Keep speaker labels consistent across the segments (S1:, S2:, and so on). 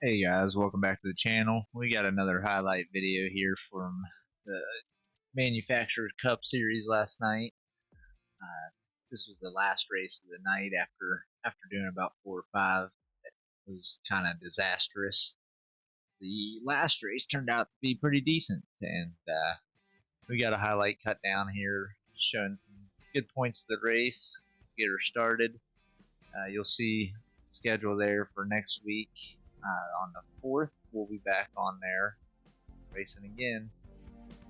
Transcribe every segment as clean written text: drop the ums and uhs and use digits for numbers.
S1: Hey guys, welcome back to the channel. We got another highlight video here from the Manufacturers Cup Series last night. This was the last race of the night after doing about 4 or 5. It was kind of disastrous. The last race turned out to be pretty decent, and we got a highlight cut down here showing some good points of the race. Get her started. You'll see the schedule there for next week. On the 4th, we'll be back on there racing again.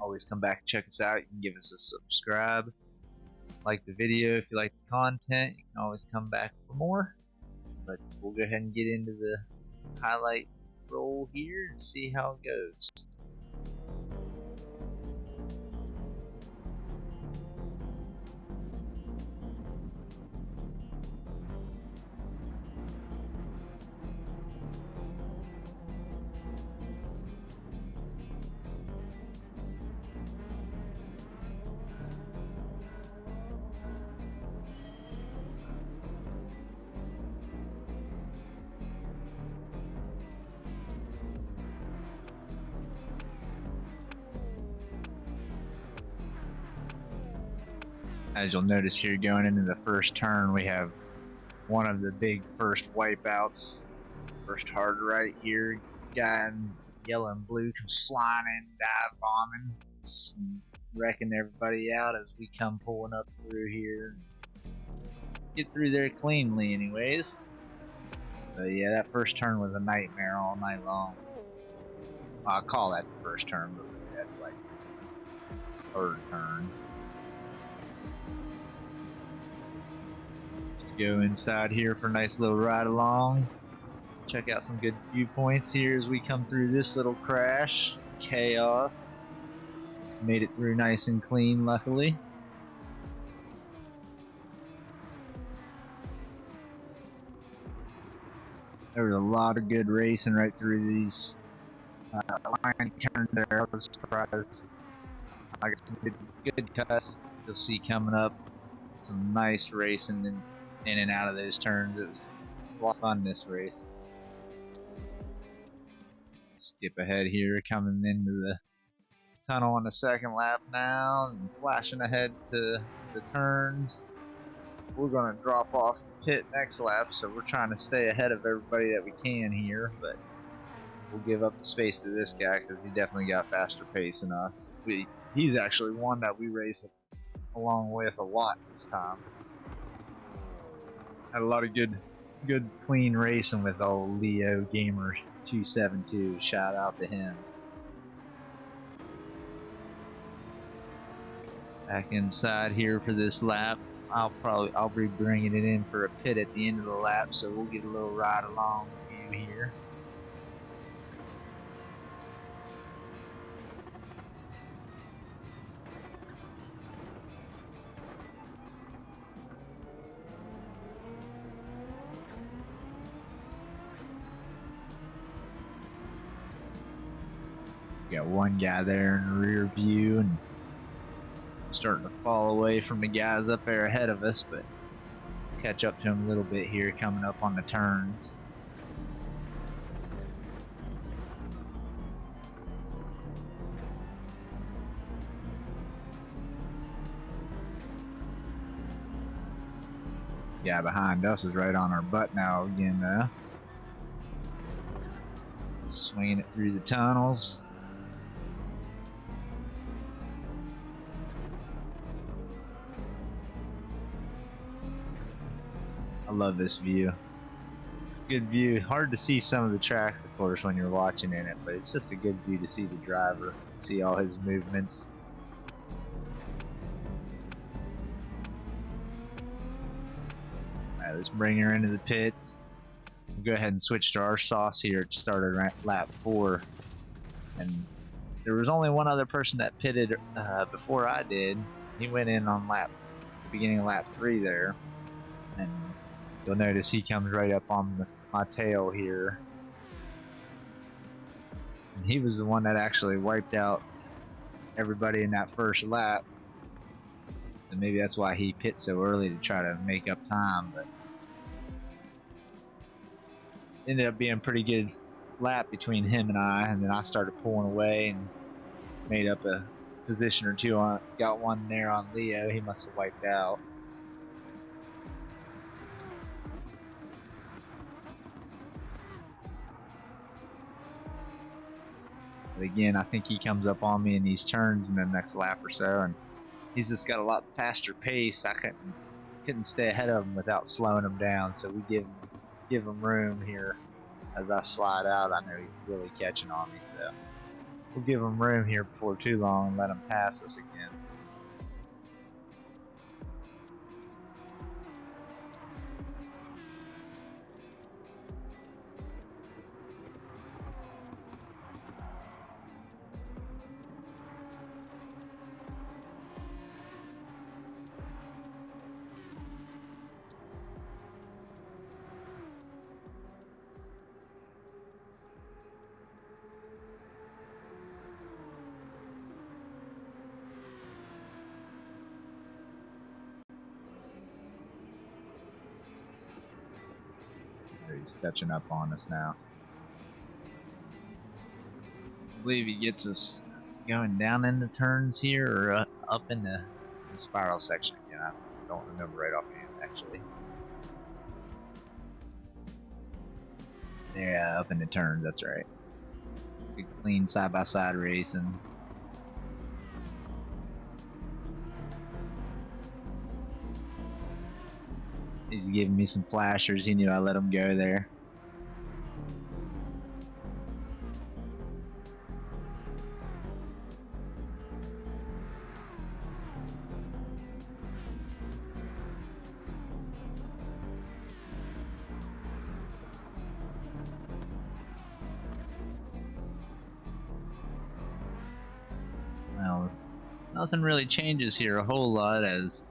S1: Always come back and check us out. You can give us a subscribe, like the video if you like the content. You can always come back for more. But we'll go ahead and get into the highlight roll here and see how it goes. As you'll notice here, going into the first turn, we have one of the big first wipeouts. First hard right here. Guy in yellow and blue comes flying in, dive bombing, wrecking everybody out as we come pulling up through here. Get through there cleanly anyways. But yeah, that first turn was a nightmare all night long. I'll call that the first turn, but that's like the third turn. Go inside here for a nice little ride along. Check out some good viewpoints here as we come through this little crash. Chaos. Made it through nice and clean, luckily. There was a lot of good racing right through these line turns there. I was surprised. I got some good cuts you'll see coming up. Some nice racing in and out of those turns. It was a lot of fun this race. Skip ahead here, coming into the tunnel on the second lap now, and flashing ahead to the turns. We're going to drop off the pit next lap, so we're trying to stay ahead of everybody that we can here, but we'll give up the space to this guy because he definitely got faster pace than us. He's actually one that we race along with a lot this time. Had a lot of good clean racing with old Leo Gamer 272. Shout out to him. Back inside here for this lap. I'll be bringing it in for a pit at the end of the lap, so we'll get a little ride along with you here. Got one guy there in the rear view and starting to fall away from the guys up there ahead of us, but catch up to him a little bit here coming up on the turns. Guy behind us is right on our butt now again though. Swinging it through the tunnels. I love this view. Good view. Hard to see some of the track, of course, when you're watching in it, but it's just a good view to see the driver, see all his movements. Alright, let's bring her into the pits. We'll go ahead and switch to our softs here at start of lap 4. And there was only one other person that pitted before I did. He went in on beginning of lap 3 there. And you'll notice he comes right up on my tail here. And he was the one that actually wiped out everybody in that first lap. And maybe that's why he pit so early to try to make up time, but ended up being pretty good lap between him and then I started pulling away and made up a position or two on. Got one there on Leo. He must have wiped out. But again, I think he comes up on me in these turns in the next lap or so, and he's just got a lot faster pace. I couldn't stay ahead of him without slowing him down. So we give him room here as I slide out. I know he's really catching on me, so we'll give him room here before too long and let him pass us again. He's catching up on us now. I believe he gets us going down in the turns here or up in the spiral section again. I don't remember right offhand, actually. Yeah, up in the turns, that's right. Good clean side-by-side racing. He's giving me some flashers. He knew I let him go there. Well, nothing really changes here a whole lot as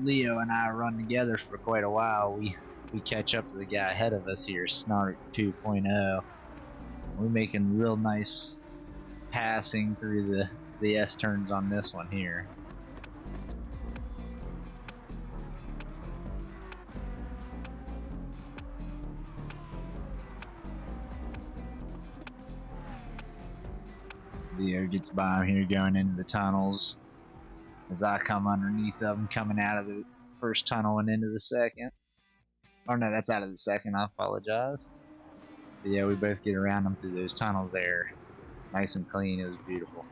S1: Leo and I run together for quite a while. We catch up to the guy ahead of us here, Snark 2.0. We're making real nice passing through the S turns on this one here. Leo gets by him here going into the tunnels as I come underneath of him, coming out of the first tunnel and into the second. Oh no, that's out of the second, I apologize. But yeah, we both get around them through those tunnels there. Nice and clean, it was beautiful.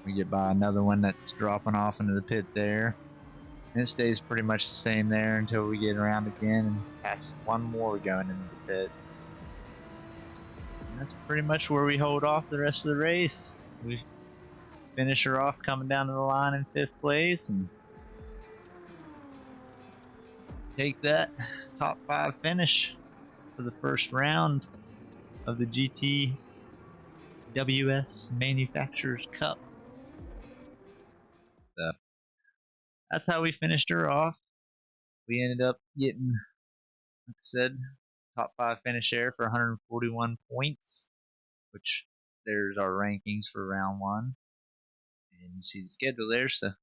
S1: We get by another one that's dropping off into the pit there. And it stays pretty much the same there until we get around again and pass one more going into the pit. And that's pretty much where we hold off the rest of the race. We finish her off coming down to the line in 5th place and take that top 5 finish for the first round of the Gtws Manufacturers Cup. So that's how we finished her off. We ended up getting, like I said, top 5 finish there for 141 points, which there's our rankings for round 1. And you see the schedule there, so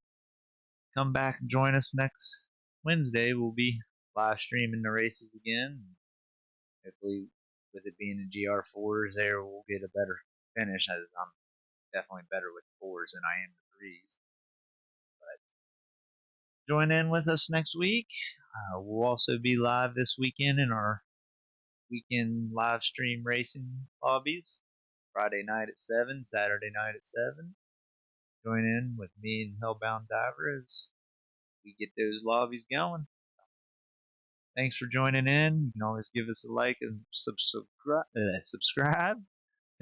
S1: come back and join us next Wednesday. We'll be live streaming the races again. Hopefully, with it being the GR4s there, we'll get a better finish, as I'm definitely better with 4s than I am with 3s. But join in with us next week. We'll also be live this weekend in our weekend live stream racing lobbies. Friday night at 7, Saturday night at 7. Join in with me and Hellbound Diver as we get those lobbies going. Thanks for joining in. You can always give us a like and subscribe.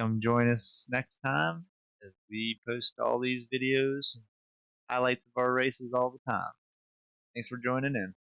S1: Come join us next time as we post all these videos and highlights of our races all the time. Thanks for joining in.